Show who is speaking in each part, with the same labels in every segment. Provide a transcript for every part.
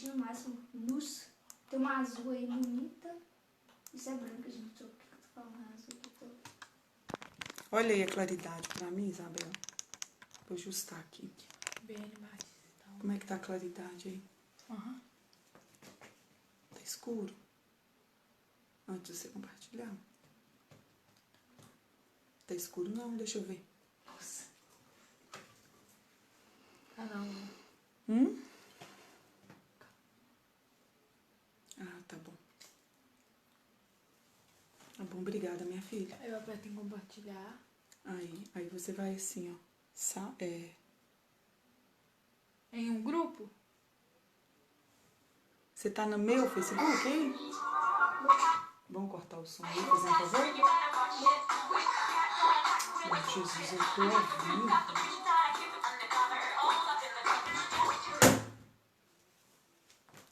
Speaker 1: no máximo luz. Tem uma azul aí bonita. Isso é branca, gente. Por que eu tô falando azul aqui?
Speaker 2: Olha aí a claridade pra mim, Isabel. Vou ajustar aqui.
Speaker 3: Bem animais. Então.
Speaker 2: Como é que tá a claridade aí?
Speaker 3: Uhum.
Speaker 2: Tá escuro? Antes de você compartilhar. Tá escuro não? Deixa eu ver.
Speaker 3: Nossa. Ah, não.
Speaker 2: Ah, tá bom. Tá bom, obrigada, minha filha.
Speaker 3: Aí eu aperto em compartilhar.
Speaker 2: Aí você vai assim, ó.
Speaker 3: Em um grupo?
Speaker 2: Você tá no meu Facebook, hein? Vamos cortar o som aí, fazer um favor? Oh, Jesus, eu tô ouvindo.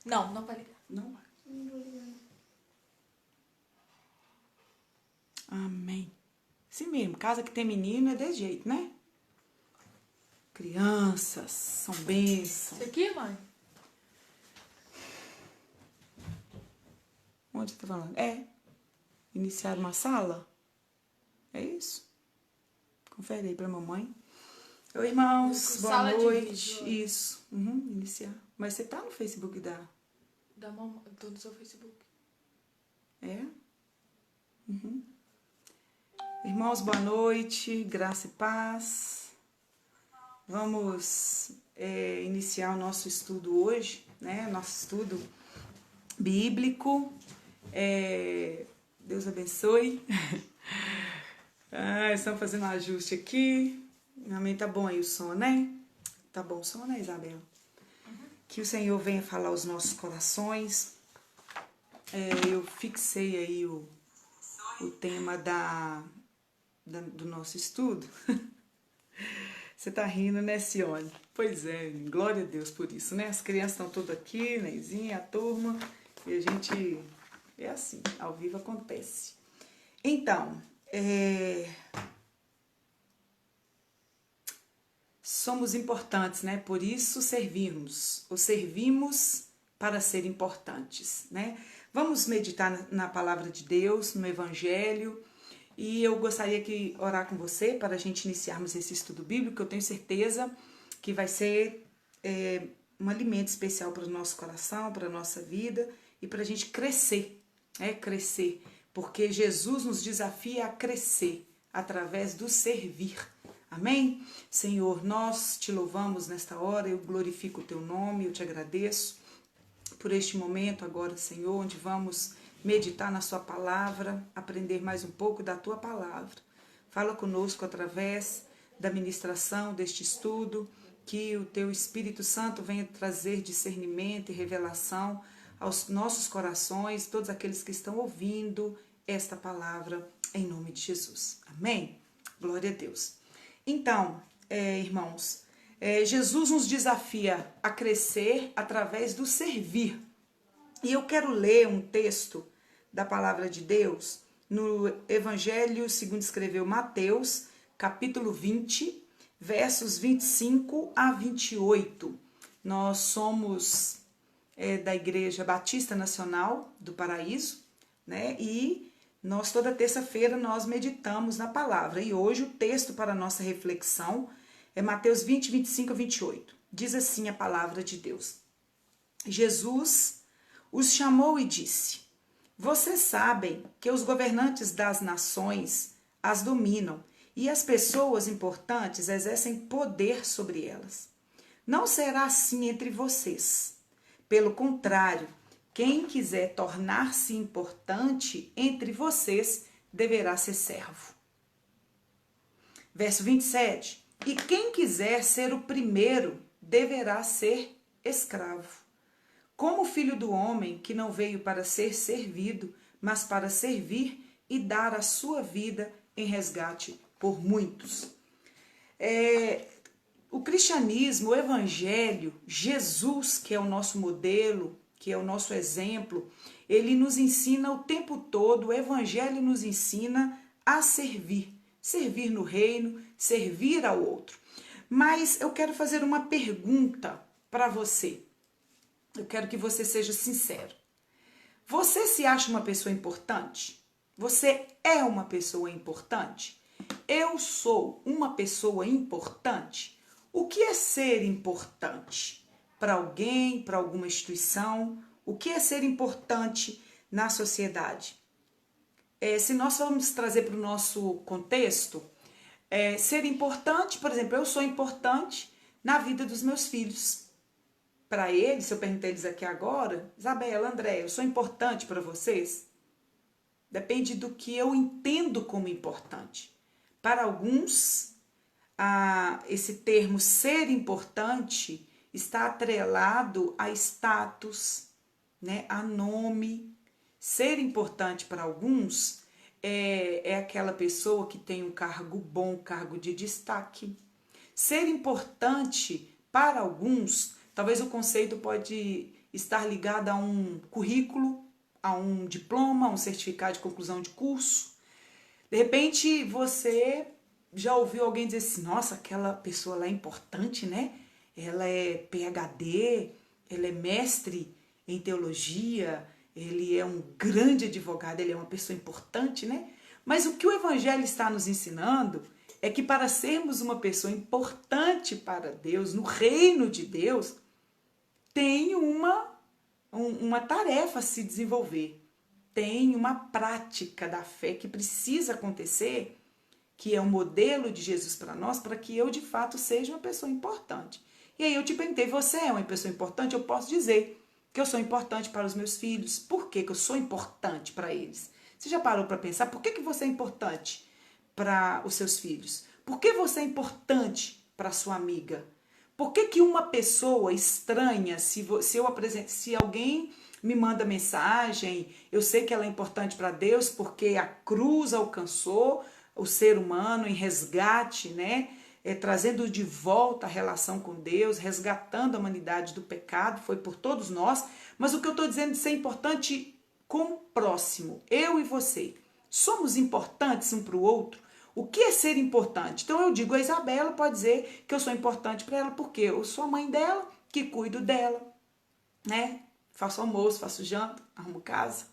Speaker 3: Não vai ligar.
Speaker 2: Não vai.
Speaker 1: Não vou ligar.
Speaker 2: Amém. Assim mesmo, casa que tem menino é desse jeito, né? Crianças são bênçãos.
Speaker 3: Isso aqui, mãe?
Speaker 2: Onde você tá falando? Iniciar uma sala? É isso? Confere aí pra mamãe. Oi, irmãos. Boa
Speaker 3: Sala de
Speaker 2: noite.
Speaker 3: vídeo.
Speaker 2: Isso. Iniciar. Mas você tá no Facebook da...
Speaker 3: Da mamãe. Eu tô no seu Facebook.
Speaker 2: É? Irmãos, boa noite. Graça e paz. Vamos iniciar o nosso estudo hoje, né? Nosso estudo bíblico. Deus abençoe. Estamos fazendo um ajuste aqui. Amém, tá bom aí o som, né? Tá bom o som, né, Isabel? Que o Senhor venha falar aos nossos corações. Eu fixei aí o tema do nosso estudo. Você tá rindo, né, Cione? Pois é, glória a Deus por isso, né? As crianças estão todas aqui, Neizinha, a turma, e a gente... É assim, ao vivo acontece. Então, somos importantes, né? Por isso servimos para ser importantes, né? Vamos meditar na palavra de Deus, no Evangelho, e eu gostaria de orar com você para a gente iniciarmos esse estudo bíblico. Eu tenho certeza que vai ser um alimento especial para o nosso coração, para a nossa vida e para a gente crescer, crescer, porque Jesus nos desafia a crescer através do servir. Amém? Senhor, nós te louvamos nesta hora, eu glorifico o teu nome, eu te agradeço por este momento agora, Senhor, onde vamos meditar na sua palavra, aprender mais um pouco da tua palavra. Fala conosco através da ministração deste estudo, que o teu Espírito Santo venha trazer discernimento e revelação aos nossos corações, todos aqueles que estão ouvindo esta palavra, em nome de Jesus. Amém? Glória a Deus. Então, irmãos, Jesus nos desafia a crescer através do servir. E eu quero ler um texto da palavra de Deus no Evangelho segundo escreveu Mateus, capítulo 20, versos 25 a 28. Nós somos da Igreja Batista Nacional do Paraíso, né? E nós toda terça-feira nós meditamos na palavra. E hoje o texto para a nossa reflexão é Mateus 20, 25 a 28. Diz assim a palavra de Deus. Jesus os chamou e disse: vocês sabem que os governantes das nações as dominam e as pessoas importantes exercem poder sobre elas. Não será assim entre vocês. Pelo contrário, quem quiser tornar-se importante entre vocês deverá ser servo. Verso 27. E quem quiser ser o primeiro deverá ser escravo. Como o Filho do Homem, que não veio para ser servido, mas para servir e dar a sua vida em resgate por muitos. O cristianismo, o evangelho, Jesus, que é o nosso modelo, que é o nosso exemplo, ele nos ensina o tempo todo, o evangelho nos ensina a servir. Servir no reino, servir ao outro. Mas eu quero fazer uma pergunta para você. eu quero que você seja sincero. Você se acha uma pessoa importante? Você é uma pessoa importante? Eu sou uma pessoa importante? O que é ser importante para alguém, para alguma instituição? O que é ser importante na sociedade? Se nós vamos trazer para o nosso contexto, ser importante, por exemplo, eu sou importante na vida dos meus filhos. Para eles, se eu perguntar eles aqui agora, Isabela, André, eu sou importante para vocês? Depende do que eu entendo como importante. Para alguns, esse termo ser importante está atrelado a status, né, a nome. Ser importante para alguns é aquela pessoa que tem um cargo bom, um cargo de destaque. Ser importante para alguns, talvez o conceito pode estar ligado a um currículo, a um diploma, a um certificado de conclusão de curso. De repente, você já ouviu alguém dizer assim, nossa, aquela pessoa lá é importante, né? Ela é PhD, ela é mestre em teologia, ele é um grande advogado, ele é uma pessoa importante, né? Mas o que o Evangelho está nos ensinando é que para sermos uma pessoa importante para Deus, no reino de Deus, tem uma tarefa a se desenvolver. Tem uma prática da fé que precisa acontecer, que é um modelo de Jesus para nós, para que eu de fato seja uma pessoa importante. E aí eu te perguntei, você é uma pessoa importante? Eu posso dizer que eu sou importante para os meus filhos. Por que eu sou importante para eles? Você já parou para pensar por que você é importante para os seus filhos? Por que você é importante para sua amiga? Por que uma pessoa estranha, se alguém me manda mensagem, eu sei que ela é importante para Deus porque a cruz alcançou o ser humano em resgate, né? Trazendo de volta a relação com Deus, resgatando a humanidade do pecado, foi por todos nós. Mas o que eu estou dizendo de ser importante como próximo, eu e você, somos importantes um para o outro? O que é ser importante? Então eu digo, a Isabela pode dizer que eu sou importante para ela, porque eu sou a mãe dela, que cuido dela, né? Faço almoço, faço janta, arrumo casa,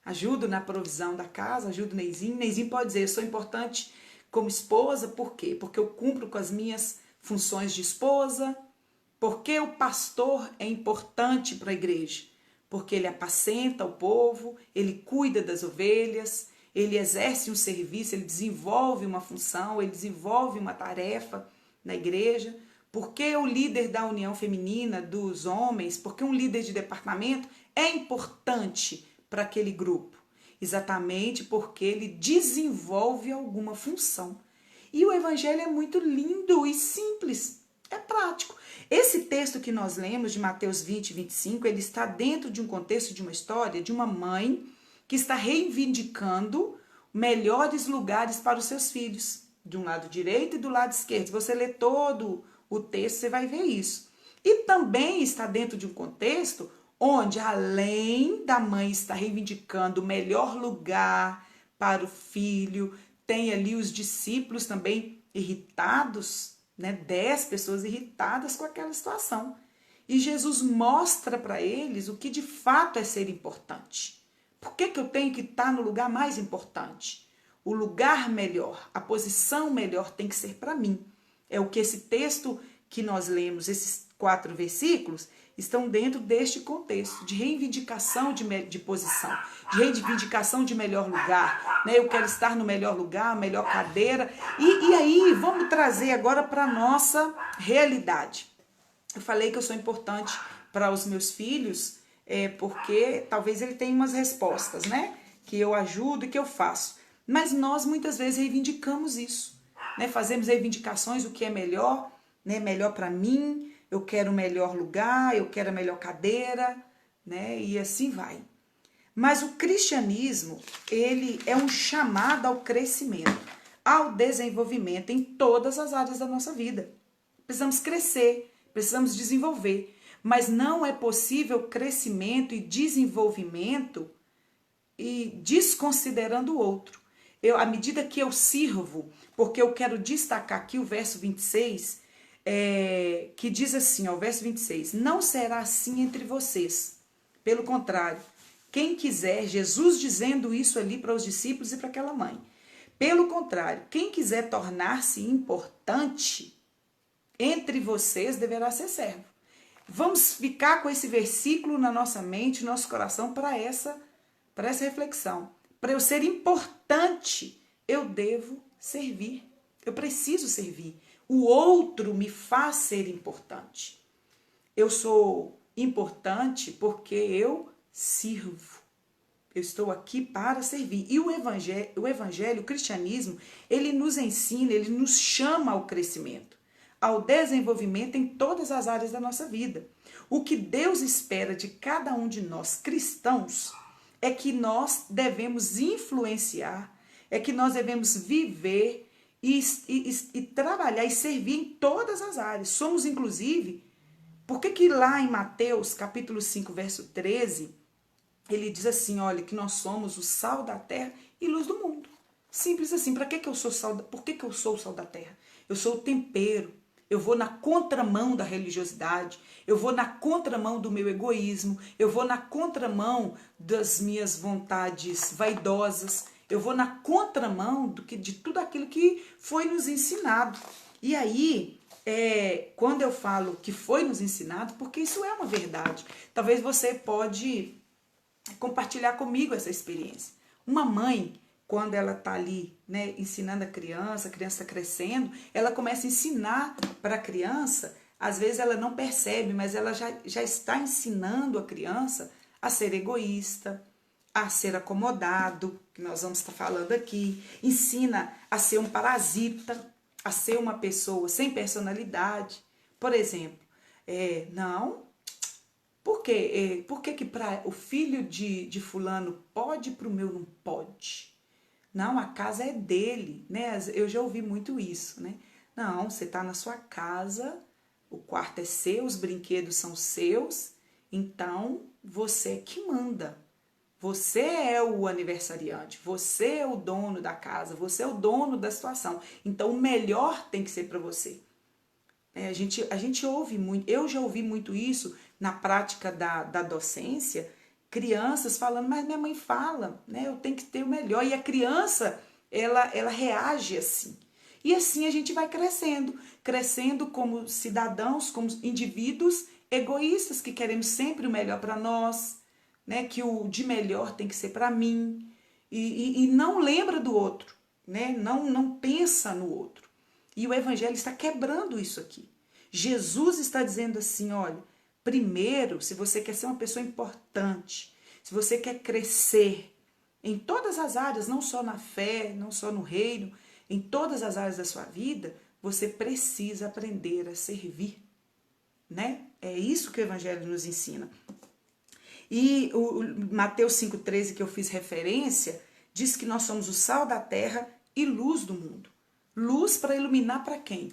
Speaker 2: ajudo na provisão da casa, ajudo o Neizinho. Neizinho pode dizer, eu sou importante como esposa, por quê? Porque eu cumpro com as minhas funções de esposa. Porque o pastor é importante para a igreja? Porque ele apacenta o povo, ele cuida das ovelhas, ele exerce um serviço, ele desenvolve uma função, ele desenvolve uma tarefa na igreja. Porque o líder da união feminina, dos homens, porque um líder de departamento é importante para aquele grupo? Exatamente porque ele desenvolve alguma função. E o evangelho é muito lindo e simples, é prático. Esse texto que nós lemos de Mateus 20, 25, ele está dentro de um contexto de uma história de uma mãe que está reivindicando melhores lugares para os seus filhos, de um lado direito e do lado esquerdo. Se você lê todo o texto, você vai ver isso. E também está dentro de um contexto onde, além da mãe estar reivindicando o melhor lugar para o filho, tem ali os discípulos também irritados, né? 10 pessoas irritadas com aquela situação. E Jesus mostra para eles o que de fato é ser importante. Por que eu tenho que estar no lugar mais importante? O lugar melhor, a posição melhor tem que ser para mim. É o que esse texto que nós lemos, esses 4 versículos, estão dentro deste contexto de reivindicação de posição, de reivindicação de melhor lugar, né? Eu quero estar no melhor lugar, melhor cadeira. E aí, vamos trazer agora para a nossa realidade. Eu falei que eu sou importante para os meus filhos, porque talvez ele tenha umas respostas, né? Que eu ajudo e que eu faço. Mas nós muitas vezes reivindicamos isso, né? Fazemos reivindicações, o que é melhor, né? Melhor para mim, eu quero o melhor lugar, eu quero a melhor cadeira, né? E assim vai. Mas o cristianismo, ele é um chamado ao crescimento, ao desenvolvimento em todas as áreas da nossa vida. Precisamos crescer, precisamos desenvolver, mas não é possível crescimento e desenvolvimento e desconsiderando o outro. À medida que eu sirvo, porque eu quero destacar aqui o verso 26, que diz assim, ó, verso 26, não será assim entre vocês. Pelo contrário, quem quiser, Jesus dizendo isso ali para os discípulos e para aquela mãe. Pelo contrário, quem quiser tornar-se importante entre vocês deverá ser servo. Vamos ficar com esse versículo na nossa mente, no nosso coração, para essa reflexão. Para eu ser importante, eu devo servir. Eu preciso servir. O outro me faz ser importante. Eu sou importante porque eu sirvo. Eu estou aqui para servir. E o evangelho, o cristianismo, ele nos ensina, ele nos chama ao crescimento, ao desenvolvimento em todas as áreas da nossa vida. O que Deus espera de cada um de nós cristãos é que nós devemos influenciar, é que nós devemos viver e trabalhar e servir em todas as áreas. Somos, inclusive, por que lá em Mateus, capítulo 5, verso 13, ele diz assim, olha, que nós somos o sal da terra e luz do mundo. Simples assim. Para que eu sou sal? Por que eu sou o sal da terra? Eu sou o tempero. Eu vou na contramão da religiosidade. Eu vou na contramão do meu egoísmo. Eu vou na contramão das minhas vontades vaidosas. Eu vou na contramão de tudo aquilo que foi nos ensinado. E aí, quando eu falo que foi nos ensinado, porque isso é uma verdade. Talvez você pode compartilhar comigo essa experiência. Uma mãe, quando ela está ali, né, ensinando a criança está crescendo, ela começa a ensinar para a criança, às vezes ela não percebe, mas ela já está ensinando a criança a ser egoísta, a ser acomodado, que nós vamos estar falando aqui, ensina a ser um parasita, a ser uma pessoa sem personalidade. Por exemplo, por que que para o filho de fulano pode, para o meu não pode? Não, a casa é dele, né? Eu já ouvi muito isso, né? Não, você está na sua casa, o quarto é seu, os brinquedos são seus, então você é que manda. Você é o aniversariante, você é o dono da casa, você é o dono da situação. Então o melhor tem que ser para você. A gente ouve muito, eu já ouvi muito isso na prática da docência, crianças falando, mas minha mãe fala, né? Eu tenho que ter o melhor. E a criança, ela reage assim. E assim a gente vai crescendo como cidadãos, como indivíduos egoístas que queremos sempre o melhor para nós, né? Que o de melhor tem que ser para mim. E não lembra do outro, né? Não pensa no outro. E o evangelho está quebrando isso aqui. Jesus está dizendo assim, olha, primeiro, se você quer ser uma pessoa importante, se você quer crescer em todas as áreas, não só na fé, não só no reino, em todas as áreas da sua vida, você precisa aprender a servir, né? É isso que o evangelho nos ensina. E o Mateus 5,13, que eu fiz referência, diz que nós somos o sal da terra e luz do mundo. Luz para iluminar para quem?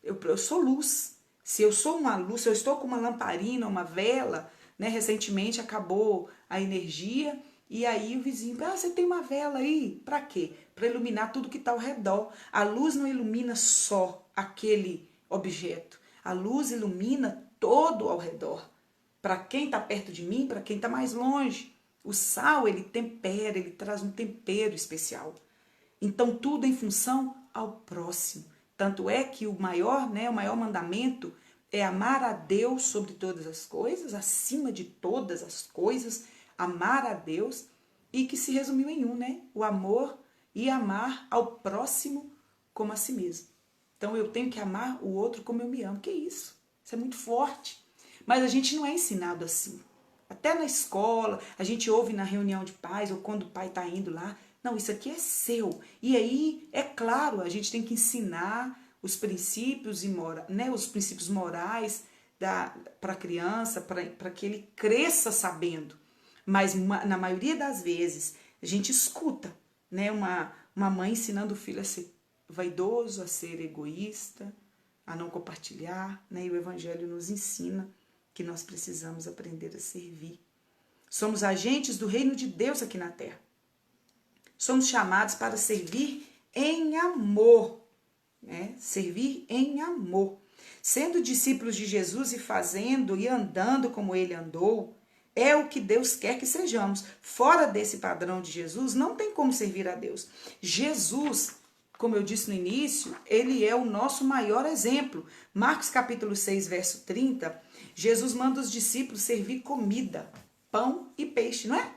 Speaker 2: Eu sou luz. Se eu sou uma luz, se eu estou com uma lamparina, uma vela, né? Recentemente acabou a energia e aí o vizinho, você tem uma vela aí? Para quê? Para iluminar tudo que está ao redor. A luz não ilumina só aquele objeto. A luz ilumina todo ao redor. Para quem está perto de mim, para quem está mais longe. O sal, ele tempera, ele traz um tempero especial. Então, tudo em função ao próximo. Tanto é que o maior mandamento é amar a Deus sobre todas as coisas, acima de todas as coisas, amar a Deus, e que se resumiu em né? O amor e amar ao próximo como a si mesmo. Então, eu tenho que amar o outro como eu me amo. Que isso? Isso é muito forte. Mas a gente não é ensinado assim. Até na escola, a gente ouve na reunião de pais, ou quando o pai está indo lá, não, isso aqui é seu. E aí, é claro, a gente tem que ensinar os princípios, os princípios morais para a criança, para que ele cresça sabendo. Mas na maioria das vezes, a gente escuta, né, uma mãe ensinando o filho a ser vaidoso, a ser egoísta, a não compartilhar, né? E o evangelho nos ensina que nós precisamos aprender a servir. Somos agentes do reino de Deus aqui na terra. Somos chamados para servir em amor, né? Servir em amor. Sendo discípulos de Jesus e fazendo e andando como ele andou, é o que Deus quer que sejamos. Fora desse padrão de Jesus, não tem como servir a Deus. Jesus, como eu disse no início, ele é o nosso maior exemplo. Marcos capítulo 6, verso 30, Jesus manda os discípulos servir comida, pão e peixe, não é?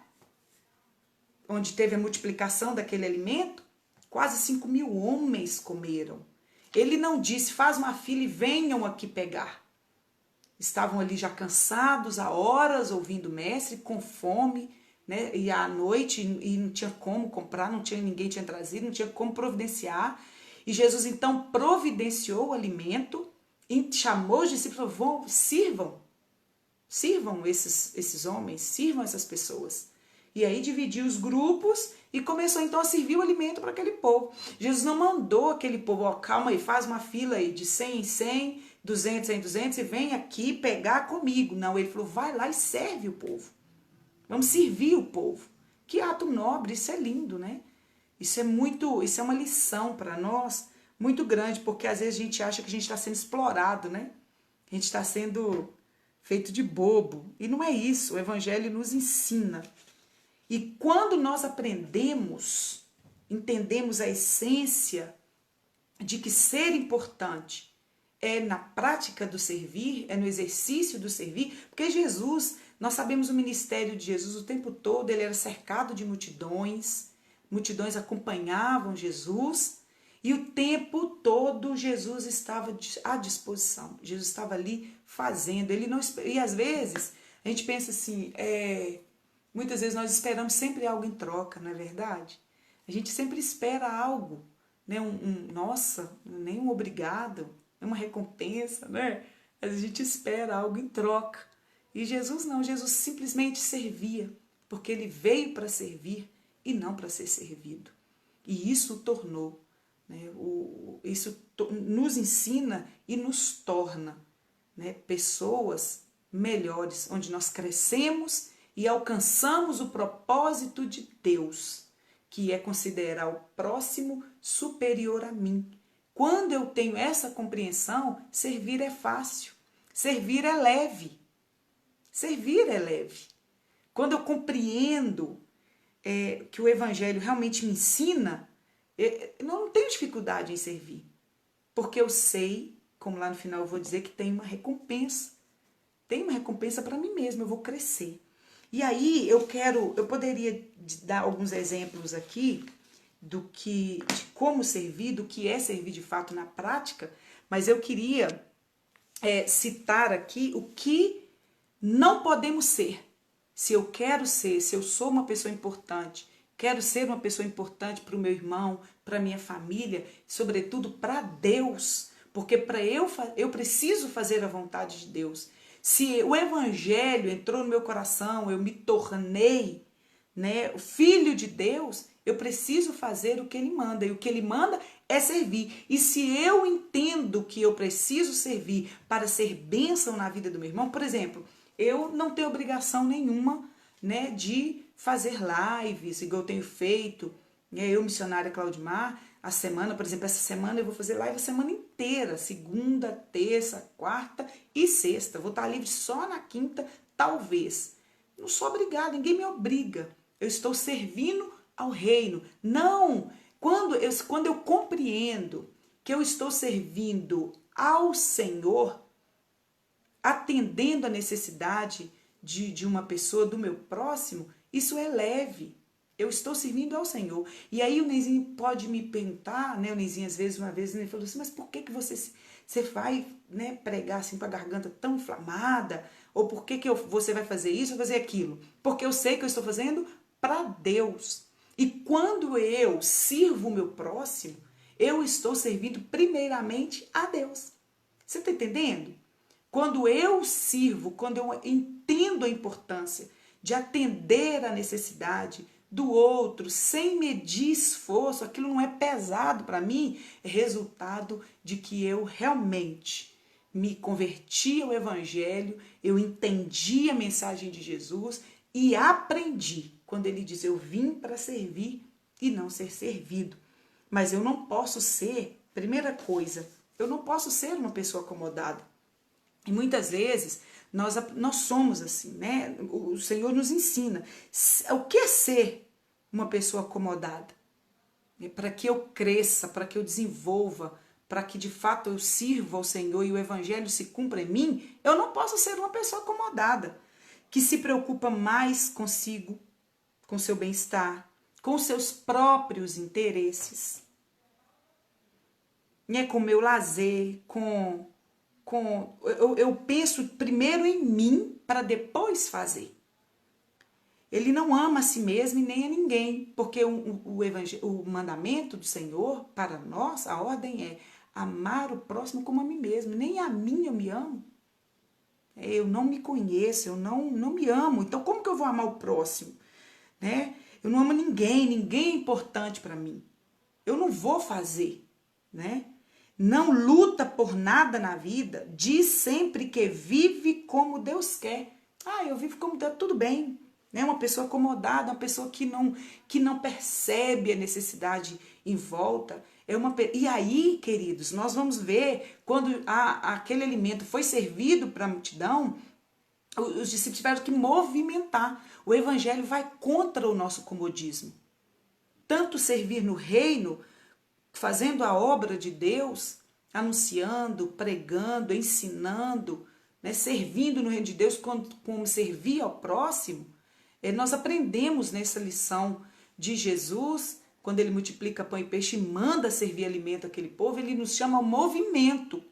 Speaker 2: Onde teve a multiplicação daquele alimento, quase 5.000 homens comeram. Ele não disse, faz uma fila e venham aqui pegar. Estavam ali já cansados, há horas, ouvindo o mestre, com fome, né? E à noite, e não tinha como comprar, ninguém tinha trazido, não tinha como providenciar. E Jesus então providenciou o alimento, e chamou os discípulos e falou, sirvam esses homens, sirvam essas pessoas. E aí dividiu os grupos e começou então a servir o alimento para aquele povo. Jesus não mandou aquele povo, ó, calma aí, faz uma fila aí de 100 em 100, 200 em 200 e vem aqui pegar comigo. Não, ele falou, vai lá e serve o povo. Vamos servir o povo. Que ato nobre, isso é lindo, né? Isso é uma lição para nós muito grande, porque às vezes a gente acha que a gente está sendo explorado, né? A gente está sendo feito de bobo. E não é isso, o evangelho nos ensina. E quando nós entendemos a essência de que ser importante é na prática do servir, é no exercício do servir, porque Jesus, nós sabemos o ministério de Jesus o tempo todo, ele era cercado de multidões acompanhavam Jesus, e o tempo todo Jesus estava à disposição, Jesus estava ali fazendo, ele não, e às vezes a gente pensa assim, muitas vezes nós esperamos sempre algo em troca, não é verdade? A gente sempre espera algo, né? Nossa, nem um obrigado, uma recompensa, né? Mas a gente espera algo em troca. E Jesus não, Jesus simplesmente servia, porque ele veio para servir e não para ser servido. E isso tornou, né? Nos ensina e nos torna, né, pessoas melhores, onde nós crescemos e alcançamos o propósito de Deus, que é considerar o próximo superior a mim. Quando eu tenho essa compreensão, servir é fácil, servir é leve. Servir é leve. Quando eu compreendo que o Evangelho realmente me ensina, eu não tenho dificuldade em servir. Porque eu sei, como lá no final eu vou dizer, que tem uma recompensa. Tem uma recompensa para mim mesma, eu vou crescer. E aí eu poderia dar alguns exemplos aqui de como servir, do que é servir de fato na prática, mas eu queria citar aqui o que não podemos ser. Se eu quero ser, se eu sou uma pessoa importante, quero ser uma pessoa importante para o meu irmão, para a minha família, sobretudo para Deus, porque eu preciso fazer a vontade de Deus. Se o evangelho entrou no meu coração, eu me tornei, né, o filho de Deus, eu preciso fazer o que ele manda. E o que ele manda é servir. E se eu entendo que eu preciso servir para ser bênção na vida do meu irmão, por exemplo, eu não tenho obrigação nenhuma, né, de fazer lives, igual eu tenho feito, né, eu, missionária Claudimar, a semana, por exemplo, essa semana eu vou fazer live a semana inteira, segunda, terça, quarta e sexta. Vou estar livre só na quinta, talvez. Não sou obrigada, ninguém me obriga. Eu estou servindo ao reino. Não! Quando eu compreendo que eu estou servindo ao Senhor, atendendo a necessidade de uma pessoa, do meu próximo, isso é leve. Eu estou servindo ao Senhor. E aí o Neizinho pode me perguntar, né? O Neizinho, às vezes, uma vez, ele falou assim, mas por que você vai, né, pregar assim com a garganta tão inflamada? Ou por que você vai fazer isso ou fazer aquilo? Porque eu sei que eu estou fazendo para Deus. E quando eu sirvo o meu próximo, eu estou servindo primeiramente a Deus. Você está entendendo? Quando eu sirvo, quando eu entendo a importância de atender a necessidade do outro, sem medir esforço, aquilo não é pesado para mim, é resultado de que eu realmente me converti ao Evangelho, eu entendi a mensagem de Jesus e aprendi, quando ele diz, eu vim para servir e não ser servido. Mas eu não posso ser, primeira coisa, Eu não posso ser uma pessoa acomodada. E muitas vezes nós somos assim, né? O Senhor nos ensina. O que é ser uma pessoa acomodada? Para que eu cresça, para que eu desenvolva, para que de fato eu sirva ao Senhor e o Evangelho se cumpra em mim, eu não posso ser uma pessoa acomodada, que se preocupa mais consigo, com seu bem-estar, com seus próprios interesses, né? Com meu lazer, eu penso primeiro em mim para depois fazer. Ele não ama a si mesmo e nem a ninguém, porque o mandamento do Senhor para nós, a ordem é amar o próximo como a mim mesmo. Nem a mim eu me amo. Eu não me conheço, eu não me amo. Então como que eu vou amar o próximo? Né? Eu não amo ninguém é importante para mim. Eu não vou fazer, né? Não luta por nada na vida, diz sempre que vive como Deus quer. Eu vivo como Deus, tudo bem. Né? Uma pessoa acomodada, uma pessoa que não percebe a necessidade em volta. E aí, queridos, nós vamos ver quando aquele alimento foi servido para a multidão, os discípulos tiveram que movimentar. O evangelho vai contra o nosso comodismo. Tanto servir no reino, fazendo a obra de Deus, anunciando, pregando, ensinando, né, servindo no reino de Deus como servir ao próximo. Nós aprendemos nessa lição de Jesus, quando ele multiplica pão e peixe e manda servir alimento àquele povo, ele nos chama ao movimento.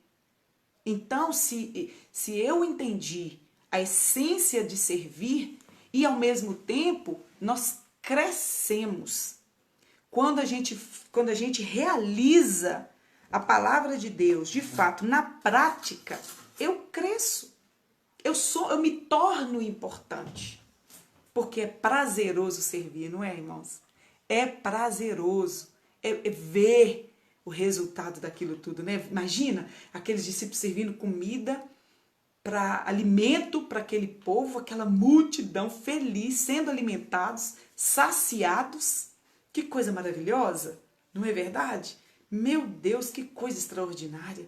Speaker 2: Então, se eu entendi a essência de servir e ao mesmo tempo nós crescemos. Quando a gente realiza a palavra de Deus, de fato, na prática, eu cresço. Eu me torno importante. Porque é prazeroso servir, não é, irmãos? É prazeroso. É ver o resultado daquilo tudo, né? Imagina aqueles discípulos servindo comida, alimento para aquele povo, aquela multidão feliz, sendo alimentados, saciados. Que coisa maravilhosa, não é verdade? Meu Deus, que coisa extraordinária.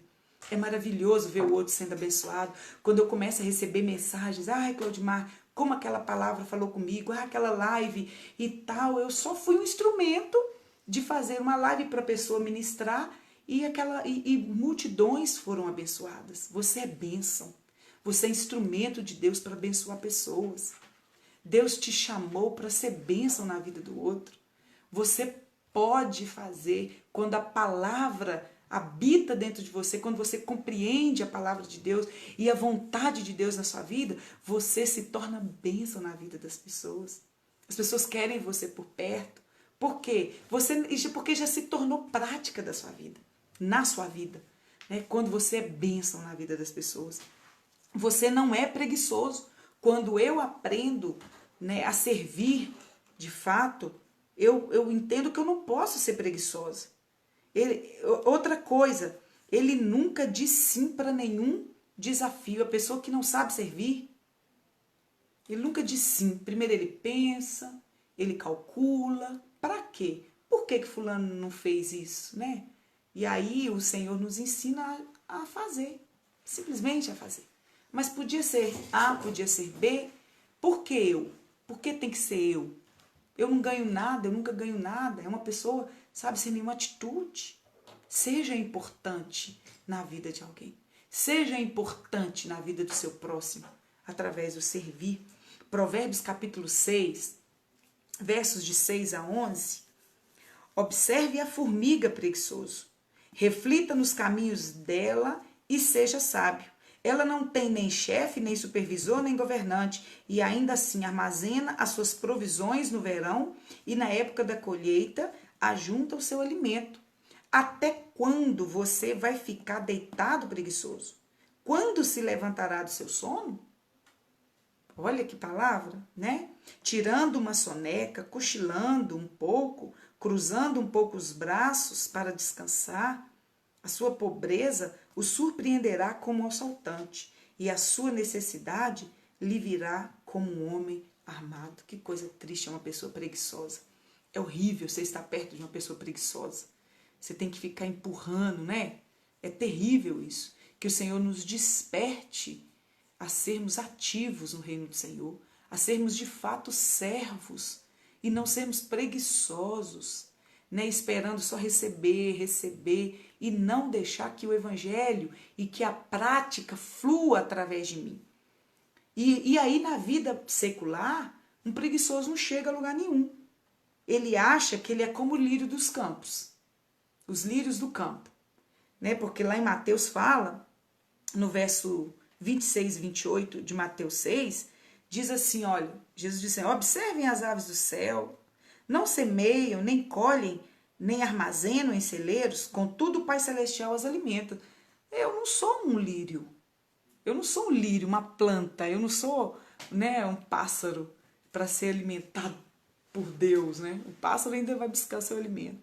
Speaker 2: É maravilhoso ver o outro sendo abençoado. Quando eu começo a receber mensagens, Claudimar, como aquela palavra falou comigo, aquela live e tal, eu só fui um instrumento de fazer uma live para a pessoa ministrar e multidões foram abençoadas. Você é bênção. Você é instrumento de Deus para abençoar pessoas. Deus te chamou para ser bênção na vida do outro. Você pode fazer quando a palavra habita dentro de você, quando você compreende a palavra de Deus e a vontade de Deus na sua vida, você se torna bênção na vida das pessoas. As pessoas querem você por perto. Por quê? Porque já se tornou prática da sua vida, na sua vida. Né? Quando você é bênção na vida das pessoas. Você não é preguiçoso. Quando eu aprendo, né, a servir, de fato, eu entendo que eu não posso ser preguiçosa. Outra coisa, ele nunca diz sim para nenhum desafio. A pessoa que não sabe servir, ele nunca diz sim. Primeiro ele pensa, ele calcula. Para quê? Por que fulano não fez isso, né? E aí o Senhor nos ensina a fazer, simplesmente a fazer. Mas podia ser A, podia ser B. Por que eu? Por que tem que ser eu? Eu não ganho nada, eu nunca ganho nada. É uma pessoa, sabe, sem nenhuma atitude. Seja importante na vida de alguém. Seja importante na vida do seu próximo, através do servir. Provérbios capítulo 6, versos de 6 a 11. Observe a formiga, preguiçoso. Reflita nos caminhos dela e seja sábio. Ela não tem nem chefe, nem supervisor, nem governante, e ainda assim armazena as suas provisões no verão e na época da colheita ajunta o seu alimento. Até quando você vai ficar deitado, preguiçoso? Quando se levantará do seu sono? Olha que palavra, né? Tirando uma soneca, cochilando um pouco, cruzando um pouco os braços para descansar, a sua pobreza o surpreenderá como um assaltante, e a sua necessidade lhe virá como um homem armado. Que coisa triste é uma pessoa preguiçosa. É horrível você estar perto de uma pessoa preguiçosa. Você tem que ficar empurrando, né? É terrível isso. Que o Senhor nos desperte a sermos ativos no reino do Senhor, a sermos de fato servos e não sermos preguiçosos, né, esperando só receber e não deixar que o evangelho e que a prática flua através de mim. E aí na vida secular, um preguiçoso não chega a lugar nenhum. Ele acha que ele é como o lírio dos campos, os lírios do campo, né? Porque lá em Mateus fala, no verso 26 e 28 de Mateus 6, diz assim, olha, Jesus disse assim, observem as aves do céu, não semeiam, nem colhem, nem armazenam em celeiros, contudo o Pai Celestial as alimenta. Eu não sou um lírio, eu não sou um lírio, uma planta, eu não sou, né, um pássaro para ser alimentado por Deus, né? O pássaro ainda vai buscar seu alimento.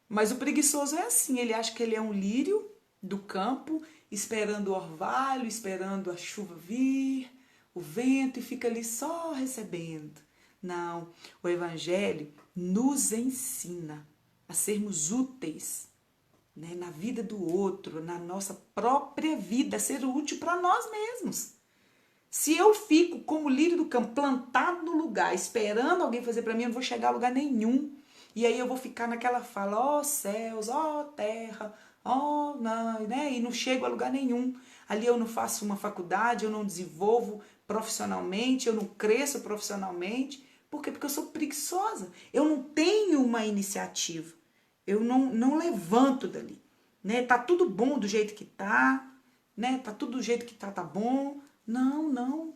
Speaker 2: Mas o preguiçoso é assim, ele acha que ele é um lírio do campo, esperando o orvalho, esperando a chuva vir, o vento, e fica ali só recebendo. Não, o evangelho nos ensina a sermos úteis, né, na vida do outro, na nossa própria vida, a ser útil para nós mesmos. Se eu fico como lírio do campo, plantado no lugar, esperando alguém fazer para mim, eu não vou chegar a lugar nenhum. E aí eu vou ficar naquela fala, ó céus, ó terra, ó não, né? E não chego a lugar nenhum. Ali eu não faço uma faculdade, eu não desenvolvo profissionalmente, eu não cresço profissionalmente. Por quê? Porque eu sou preguiçosa. Eu não tenho uma iniciativa. Eu não levanto dali. Né? Tá tudo bom do jeito que tá, né? Tá tudo do jeito que tá bom. Não.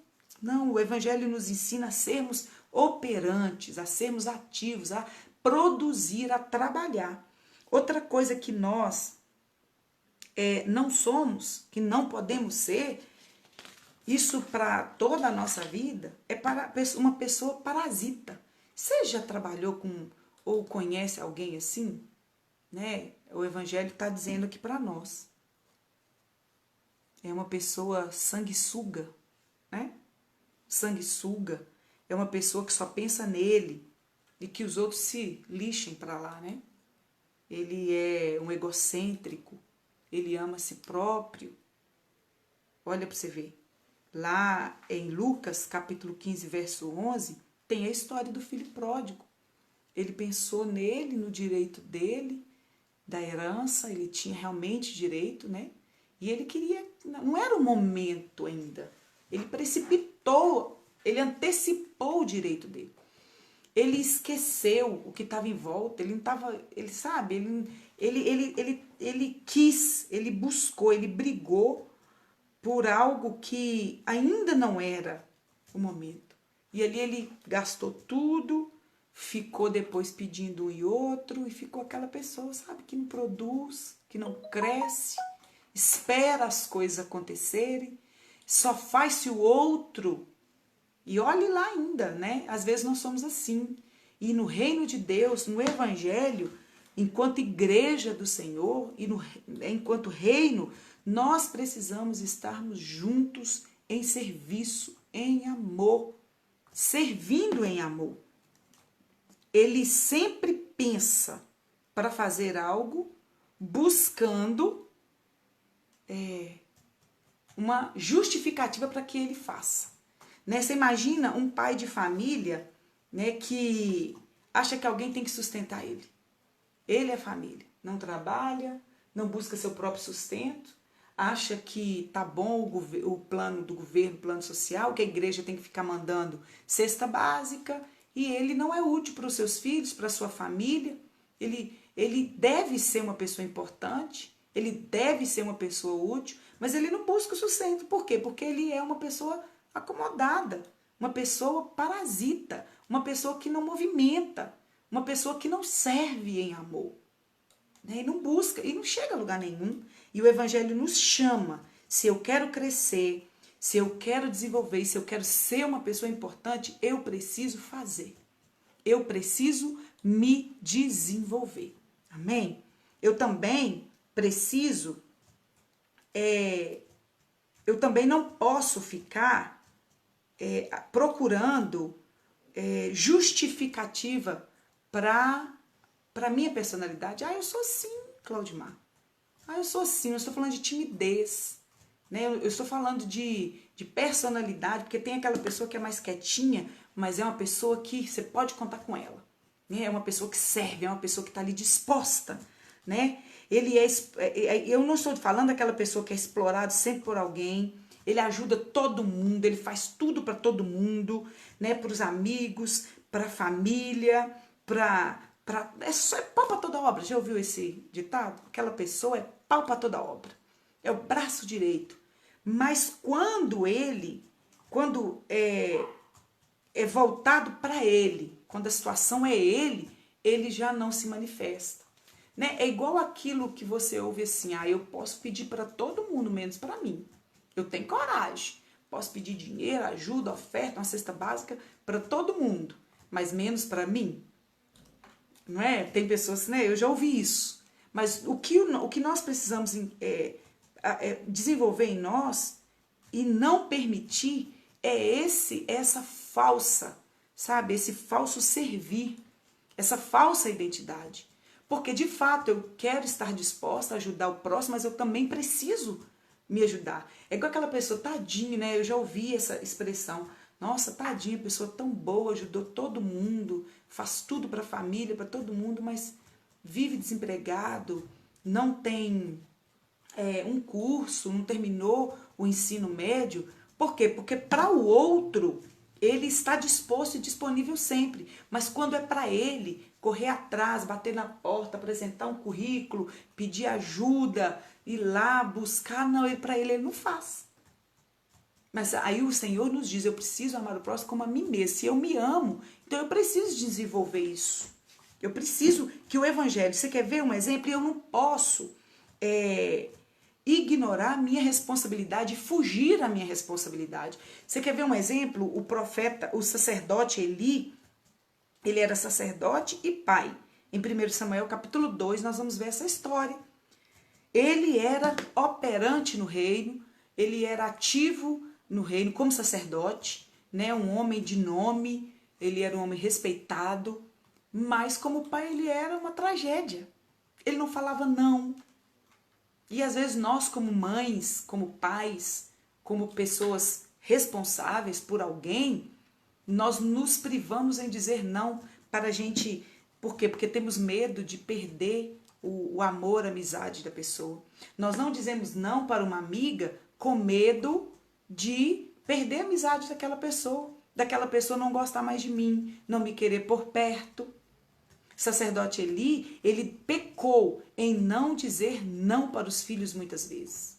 Speaker 2: O evangelho nos ensina a sermos operantes, a sermos ativos, a produzir, a trabalhar. Outra coisa que nós não somos, que não podemos ser, isso para toda a nossa vida, é para uma pessoa parasita. Você já trabalhou com ou conhece alguém assim? Né? O evangelho está dizendo aqui para nós. É uma pessoa sanguessuga, né? Sanguessuga é uma pessoa que só pensa nele e que os outros se lixem para lá, né? Ele é um egocêntrico, ele ama a si próprio. Olha para você ver. Lá em Lucas, capítulo 15, verso 11, tem a história do filho pródigo. Ele pensou nele, no direito dele, da herança, ele tinha realmente direito, né? E ele queria, não era o momento ainda. Ele precipitou, ele antecipou o direito dele. Ele esqueceu o que estava em volta, ele não estava, ele sabe, ele quis, ele buscou, ele brigou por algo que ainda não era o momento. E ali ele gastou tudo, ficou depois pedindo um e outro, e ficou aquela pessoa, sabe, que não produz, que não cresce, espera as coisas acontecerem, só faz se o outro. E olhe lá ainda, né? Às vezes nós somos assim. E no reino de Deus, no evangelho, enquanto igreja do Senhor e enquanto reino, nós precisamos estarmos juntos em serviço, em amor, servindo em amor. Ele sempre pensa para fazer algo buscando uma justificativa para que ele faça. Né? Você imagina um pai de família, né, que acha que alguém tem que sustentar ele. Ele é família, não trabalha, não busca seu próprio sustento, acha que tá bom o plano do governo, o plano social, que a igreja tem que ficar mandando cesta básica, e ele não é útil para os seus filhos, para a sua família. Ele deve ser uma pessoa importante, ele deve ser uma pessoa útil, mas ele não busca o sustento. Por quê? Porque ele é uma pessoa acomodada, uma pessoa parasita, uma pessoa que não movimenta, uma pessoa que não serve em amor. Né? E não busca, e não chega a lugar nenhum. E o evangelho nos chama. Se eu quero crescer, se eu quero desenvolver, se eu quero ser uma pessoa importante, eu preciso fazer. Eu preciso me desenvolver. Amém? Eu também preciso, eu também não posso ficar procurando justificativa para a minha personalidade. Eu sou assim, Claudimar. Ah, eu sou assim, eu estou falando de timidez, né? Eu estou falando de personalidade, porque tem aquela pessoa que é mais quietinha, mas é uma pessoa que você pode contar com ela, né? É uma pessoa que serve, é uma pessoa que está ali disposta, né? Eu não estou falando daquela pessoa que é explorado sempre por alguém, ele ajuda todo mundo, ele faz tudo para todo mundo, né? Para os amigos, para a família, é pau para toda obra. Já ouviu esse ditado? Aquela pessoa é pau para toda obra. É o braço direito. Mas quando é voltado para ele, quando a situação é ele já não se manifesta. Né? É igual aquilo que você ouve assim, eu posso pedir para todo mundo, menos para mim. Eu tenho coragem. Posso pedir dinheiro, ajuda, oferta, uma cesta básica para todo mundo, mas menos para mim. Não é? Tem pessoas, né? Eu já ouvi isso. Mas o que nós precisamos desenvolver em nós e não permitir é essa falsa, sabe? Esse falso servir, essa falsa identidade. Porque, de fato, eu quero estar disposta a ajudar o próximo, mas eu também preciso me ajudar. É igual aquela pessoa, tadinho, né? Eu já ouvi essa expressão. Nossa, tadinha, pessoa tão boa, ajudou todo mundo, faz tudo para a família, para todo mundo, mas vive desempregado, não tem um curso, não terminou o ensino médio. Por quê? Porque para o outro, ele está disposto e disponível sempre. Mas quando é para ele, correr atrás, bater na porta, apresentar um currículo, pedir ajuda, ir lá buscar, não, para ele não faz. Mas aí o Senhor nos diz, eu preciso amar o próximo como a mim mesmo. Se eu me amo, então eu preciso desenvolver isso. Eu preciso que o Evangelho, você quer ver um exemplo? Eu não posso ignorar a minha responsabilidade, fugir da minha responsabilidade. Você quer ver um exemplo? O profeta, o sacerdote Eli, ele era sacerdote e pai. Em 1 Samuel capítulo 2, nós vamos ver essa história. Ele era operante no reino, ele era ativo no reino como sacerdote, né? Um homem de nome, ele era um homem respeitado, mas como pai ele era uma tragédia. Ele não falava não. E às vezes nós como mães, como pais, como pessoas responsáveis por alguém, nós nos privamos em dizer não para a gente. Por quê? Porque temos medo de perder o amor, a amizade da pessoa. Nós não dizemos não para uma amiga com medo de perder a amizade daquela pessoa não gostar mais de mim, não me querer por perto. O sacerdote Eli, ele pecou em não dizer não para os filhos muitas vezes.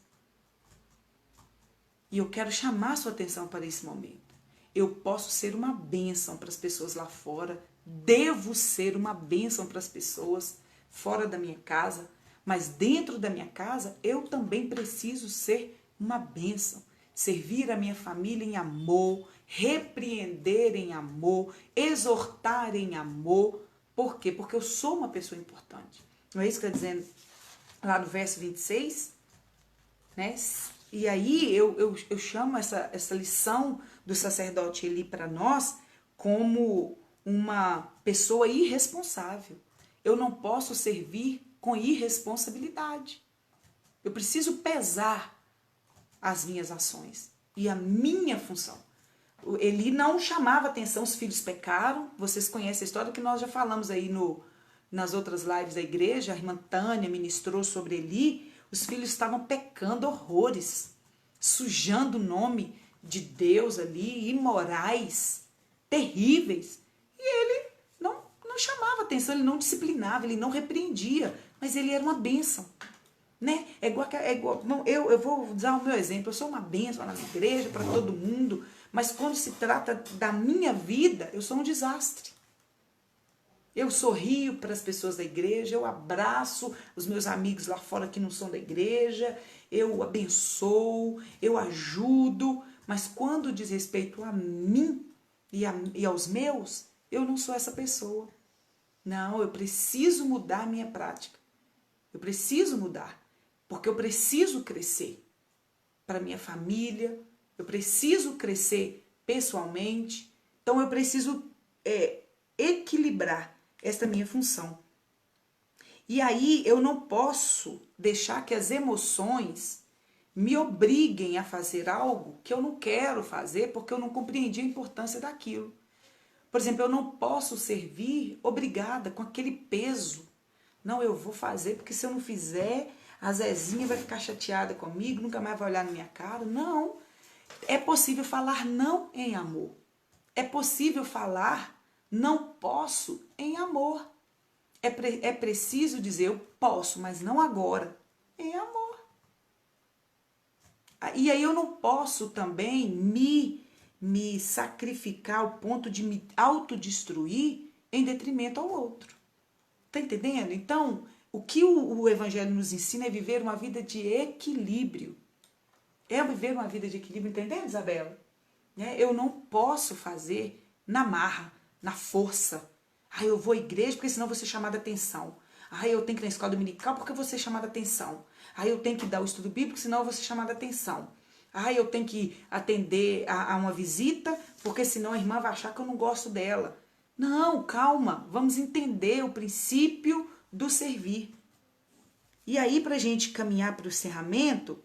Speaker 2: E eu quero chamar a sua atenção para esse momento. Eu posso ser uma bênção para as pessoas lá fora, devo ser uma bênção para as pessoas fora da minha casa, mas dentro da minha casa eu também preciso ser uma bênção. Servir a minha família em amor, repreender em amor, exortar em amor. Por quê? Porque eu sou uma pessoa importante. Não é isso que está dizendo lá no verso 26? Né? E aí eu chamo essa lição do sacerdote Eli para nós como uma pessoa irresponsável. Eu não posso servir com irresponsabilidade. Eu preciso pesar as minhas ações e a minha função. Eli não chamava atenção, os filhos pecaram. Vocês conhecem a história que nós já falamos aí nas outras lives da igreja. A irmã Tânia ministrou sobre Eli. Os filhos estavam pecando horrores, sujando o nome de Deus ali, imorais, terríveis. E ele não chamava atenção, ele não disciplinava, ele não repreendia, mas ele era uma bênção. Né? Eu vou usar o meu exemplo, eu sou uma bênção na minha igreja, para todo mundo, mas quando se trata da minha vida, eu sou um desastre. Eu sorrio para as pessoas da igreja, eu abraço os meus amigos lá fora que não são da igreja, eu abençoo, eu ajudo, mas quando diz respeito a mim e aos meus, eu não sou essa pessoa. Não, eu preciso mudar a minha prática. Eu preciso mudar, porque eu preciso crescer para minha família, eu preciso crescer pessoalmente, então eu preciso equilibrar esta minha função. E aí eu não posso deixar que as emoções me obriguem a fazer algo que eu não quero fazer porque eu não compreendi a importância daquilo. Por exemplo, eu não posso servir obrigada com aquele peso. Não, eu vou fazer porque se eu não fizer, a Zezinha vai ficar chateada comigo, nunca mais vai olhar na minha cara. Não. É possível falar não em amor. É possível falar não posso em amor. É preciso dizer eu posso, mas não agora. Em amor. E aí eu não posso também me sacrificar ao ponto de me autodestruir em detrimento ao outro. Tá entendendo? Então, o que o Evangelho nos ensina é viver uma vida de equilíbrio. É viver uma vida de equilíbrio, entendeu, Isabela? Eu não posso fazer na marra, na força. Eu vou à igreja porque senão eu vou ser chamada a atenção. Eu tenho que ir na escola dominical porque eu vou ser chamada a atenção. Eu tenho que dar o estudo bíblico senão eu vou ser chamada a atenção. Eu tenho que atender a uma visita porque senão a irmã vai achar que eu não gosto dela. Não, calma, vamos entender o princípio do servir. E aí, para a gente caminhar para o encerramento,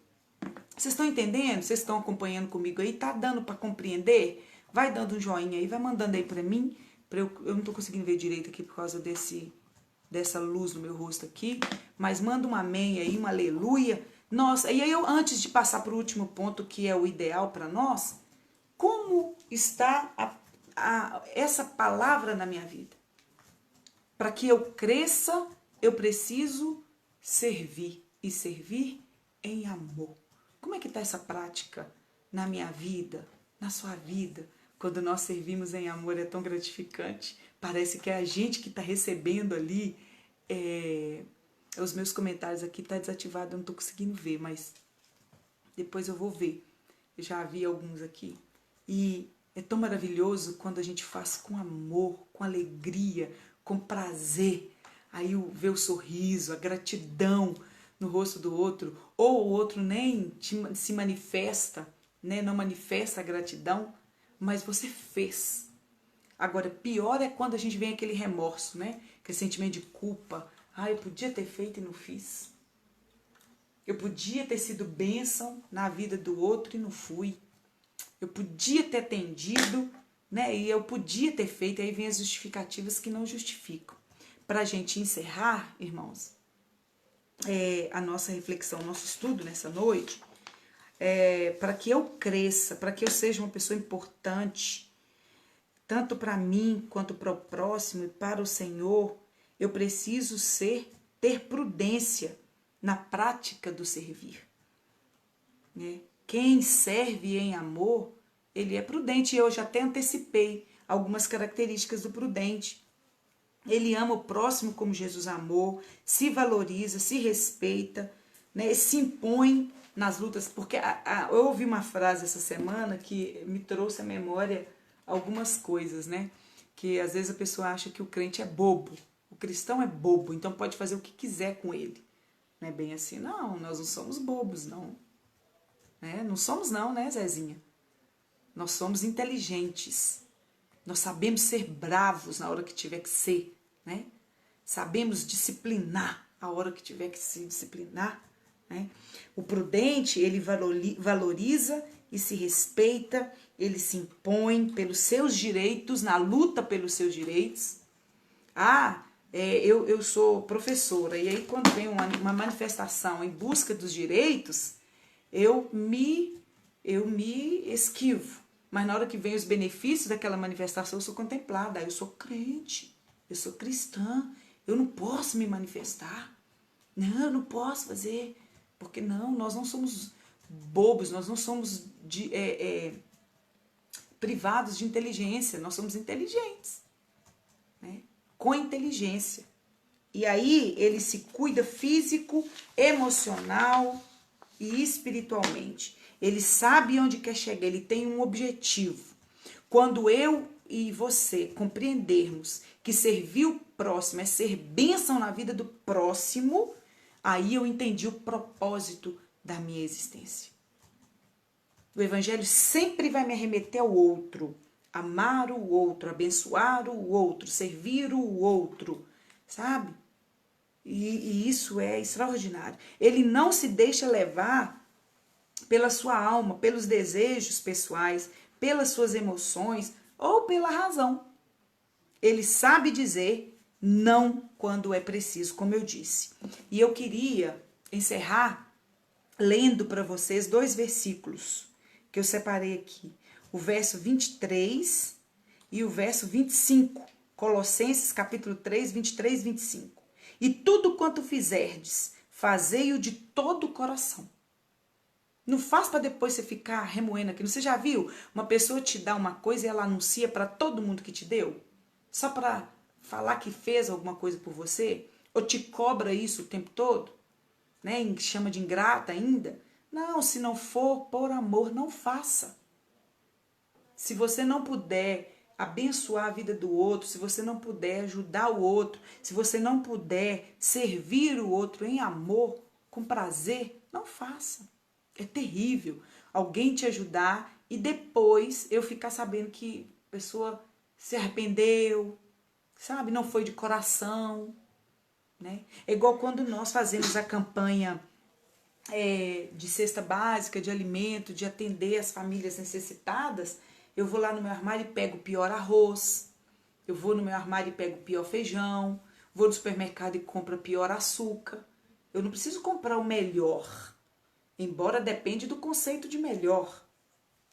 Speaker 2: vocês estão entendendo? Vocês estão acompanhando comigo aí? Tá dando para compreender? Vai dando um joinha aí, vai mandando aí para mim. Eu não tô conseguindo ver direito aqui por causa dessa luz no meu rosto aqui. Mas manda um amém aí, um aleluia. Nossa, e aí eu, antes de passar para o último ponto, que é o ideal para nós, como está essa palavra na minha vida? Para que eu cresça, eu preciso servir. E servir em amor. Como é que está essa prática na minha vida, na sua vida? Quando nós servimos em amor é tão gratificante. Parece que é a gente que está recebendo ali. Os meus comentários aqui tá desativado, eu não estou conseguindo ver, mas depois eu vou ver. Eu já vi alguns aqui. E é tão maravilhoso quando a gente faz com amor, com alegria, com prazer. Aí ver o sorriso, a gratidão no rosto do outro, ou o outro nem se manifesta, né? Não manifesta a gratidão, mas você fez. Agora, pior é quando a gente vem aquele remorso, né? Aquele sentimento de culpa. Eu podia ter feito e não fiz. Eu podia ter sido bênção na vida do outro e não fui. Eu podia ter atendido, né? E eu podia ter feito, e aí vem as justificativas que não justificam. Para a gente encerrar, irmãos, a nossa reflexão, nosso estudo nessa noite, para que eu cresça, para que eu seja uma pessoa importante, tanto para mim quanto para o próximo e para o Senhor, eu preciso ter prudência na prática do servir. Né? Quem serve em amor, ele é prudente. Eu já até antecipei algumas características do prudente. Ele ama o próximo como Jesus amou, se valoriza, se respeita, né? Se impõe nas lutas. Porque eu ouvi uma frase essa semana que me trouxe à memória algumas coisas, né? Que às vezes a pessoa acha que o crente é bobo. O cristão é bobo, então pode fazer o que quiser com ele. Não é bem assim, não, nós não somos bobos, não. Não somos não, né, Zezinha? Nós somos inteligentes. Nós sabemos ser bravos na hora que tiver que ser, né? Sabemos disciplinar a hora que tiver que se disciplinar, né? O prudente, ele valoriza e se respeita, ele se impõe pelos seus direitos, na luta pelos seus direitos. Eu sou professora, e aí quando vem uma manifestação em busca dos direitos, eu me esquivo. Mas na hora que vem os benefícios daquela manifestação, eu sou contemplada. Eu sou crente, eu sou cristã, eu não posso me manifestar. Não, eu não posso fazer. Porque não, nós não somos bobos, nós não somos privados de inteligência, nós somos inteligentes. Né? Com inteligência. E aí ele se cuida físico, emocional e espiritualmente. Ele sabe onde quer chegar, ele tem um objetivo. Quando eu e você compreendermos que servir o próximo é ser bênção na vida do próximo, aí eu entendi o propósito da minha existência. O evangelho sempre vai me arremeter ao outro, amar o outro, abençoar o outro, servir o outro, sabe? E isso é extraordinário. Ele não se deixa levar pela sua alma, pelos desejos pessoais, pelas suas emoções ou pela razão. Ele sabe dizer não quando é preciso, como eu disse. E eu queria encerrar lendo para vocês 2 versículos que eu separei aqui. O verso 23 e o verso 25. Colossenses capítulo 3, 23 e 25. E tudo quanto fizerdes, fazei-o de todo o coração. Não faz para depois você ficar remoendo aquilo. Você já viu uma pessoa te dar uma coisa e ela anuncia para todo mundo que te deu? Só para falar que fez alguma coisa por você? Ou te cobra isso o tempo todo? Né? E chama de ingrata ainda? Não, se não for por amor, não faça. Se você não puder abençoar a vida do outro, se você não puder ajudar o outro, se você não puder servir o outro em amor, com prazer, não faça. É terrível alguém te ajudar e depois eu ficar sabendo que a pessoa se arrependeu, sabe? Não foi de coração, né? É igual quando nós fazemos a campanha de cesta básica, de alimento, de atender as famílias necessitadas. Eu vou lá no meu armário e pego o pior arroz, eu vou no meu armário e pego o pior feijão, vou no supermercado e compro o pior açúcar. Eu não preciso comprar o melhor, embora depende do conceito de melhor,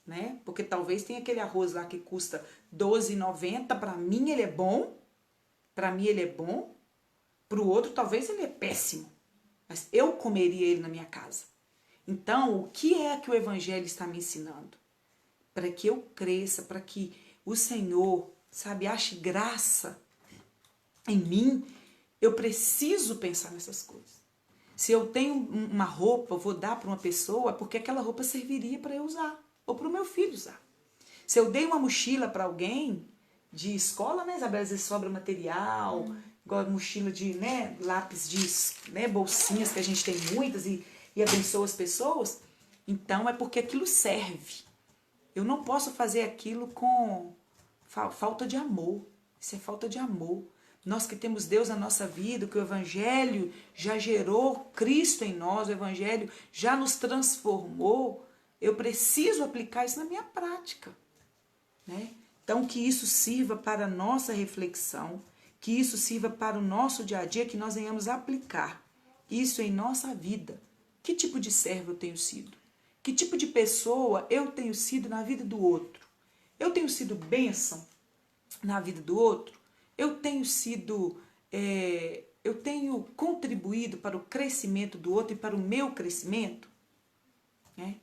Speaker 2: né? Porque talvez tenha aquele arroz lá que custa R$12,90, para mim ele é bom, para o outro talvez ele é péssimo, mas eu comeria ele na minha casa. Então, o que é que o Evangelho está me ensinando? Para que eu cresça, para que o Senhor, sabe, ache graça em mim, eu preciso pensar nessas coisas. Se eu tenho uma roupa, eu vou dar para uma pessoa, porque aquela roupa serviria para eu usar, ou para o meu filho usar. Se eu dei uma mochila para alguém de escola, né, Isabela, às vezes sobra material, igual a mochila de, né, lápis de, né, bolsinhas, que a gente tem muitas e abençoa as pessoas, então é porque aquilo serve. Eu não posso fazer aquilo com falta de amor. Isso é falta de amor. Nós que temos Deus na nossa vida, que o Evangelho já gerou Cristo em nós, o Evangelho já nos transformou, eu preciso aplicar isso na minha prática, né? Então, que isso sirva para a nossa reflexão, que isso sirva para o nosso dia a dia, que nós venhamos aplicar isso em nossa vida. Que tipo de servo eu tenho sido? Que tipo de pessoa eu tenho sido na vida do outro? Eu tenho sido bênção na vida do outro? Eu tenho contribuído para o crescimento do outro e para o meu crescimento? Né?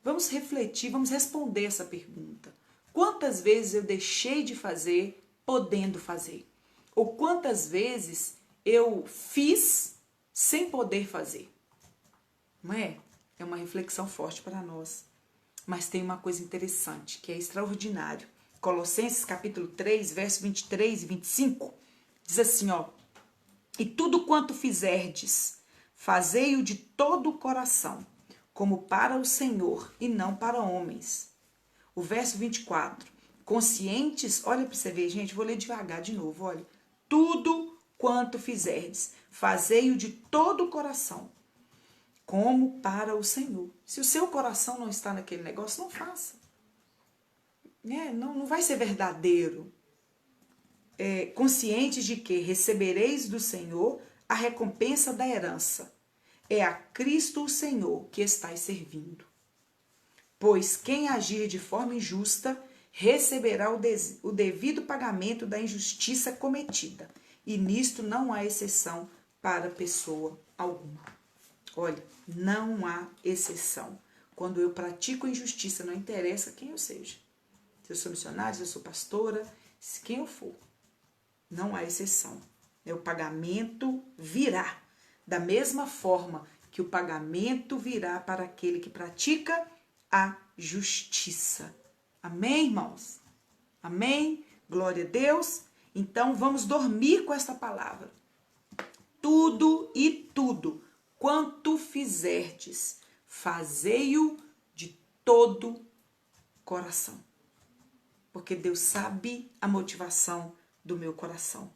Speaker 2: Vamos refletir, vamos responder essa pergunta. Quantas vezes eu deixei de fazer podendo fazer? Ou quantas vezes eu fiz sem poder fazer? Não é? É uma reflexão forte para nós. Mas tem uma coisa interessante, que é extraordinário. Colossenses capítulo 3, verso 23 e 25, diz assim, ó: e tudo quanto fizerdes, fazei-o de todo o coração, como para o Senhor e não para homens. O verso 24, conscientes, olha para você ver, gente, vou ler devagar de novo, olha. Tudo quanto fizerdes, fazei-o de todo o coração, como para o Senhor. Se o seu coração não está naquele negócio, não faça. Não vai ser verdadeiro. Conscientes de que recebereis do Senhor a recompensa da herança. É a Cristo o Senhor que estáis servindo. Pois quem agir de forma injusta receberá o devido pagamento da injustiça cometida. E nisto não há exceção para pessoa alguma. Olha, não há exceção. Quando eu pratico injustiça, não interessa quem eu seja. Se eu sou missionária, se eu sou pastora, quem eu for. Não há exceção. O pagamento virá. Da mesma forma que o pagamento virá para aquele que pratica a justiça. Amém, irmãos? Amém? Glória a Deus. Então, vamos dormir com esta palavra. Tudo e tudo quanto fizerdes, fazei-o de todo coração. Porque Deus sabe a motivação do meu coração.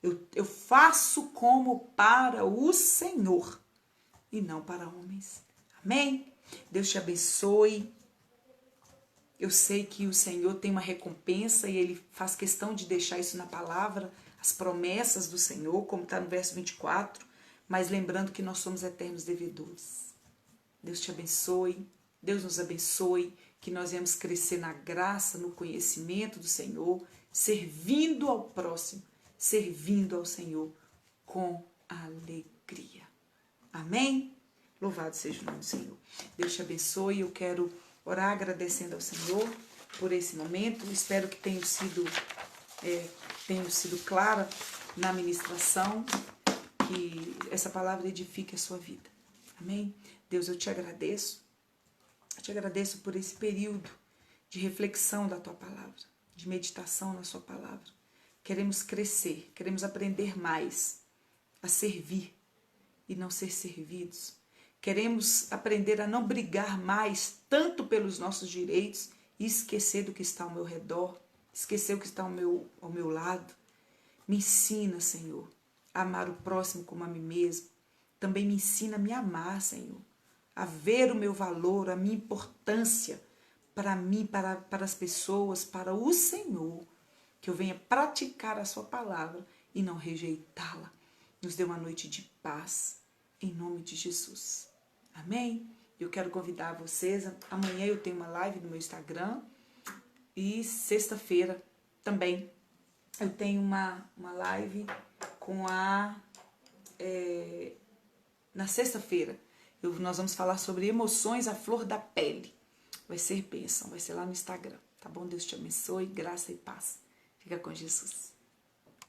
Speaker 2: Eu faço como para o Senhor e não para homens. Amém? Deus te abençoe. Eu sei que o Senhor tem uma recompensa e Ele faz questão de deixar isso na palavra, as promessas do Senhor, como está no verso 24, mas lembrando que nós somos eternos devedores. Deus te abençoe, Deus nos abençoe, que nós venhamos crescer na graça, no conhecimento do Senhor, servindo ao próximo, servindo ao Senhor com alegria. Amém? Louvado seja o nome do Senhor. Deus te abençoe. Eu quero orar agradecendo ao Senhor por esse momento. Espero que tenha sido clara na ministração, que essa palavra edifique a sua vida. Amém? Deus, eu te agradeço. Eu te agradeço por esse período de reflexão da tua palavra, de meditação na sua palavra. Queremos crescer, queremos aprender mais a servir e não ser servidos. Queremos aprender a não brigar mais tanto pelos nossos direitos e esquecer do que está ao meu redor, esquecer o que está ao meu lado. Me ensina, Senhor, a amar o próximo como a mim mesmo. Também me ensina a me amar, Senhor, a ver o meu valor, a minha importância para mim, para as pessoas, para o Senhor, que eu venha praticar a sua palavra e não rejeitá-la. Nos dê uma noite de paz, em nome de Jesus. Amém? Eu quero convidar vocês, amanhã eu tenho uma live no meu Instagram e sexta-feira também eu tenho uma live com na sexta-feira nós vamos falar sobre emoções à flor da pele. Vai ser bênção, vai ser lá no Instagram, tá bom? Deus te abençoe, graça e paz. Fica com Jesus.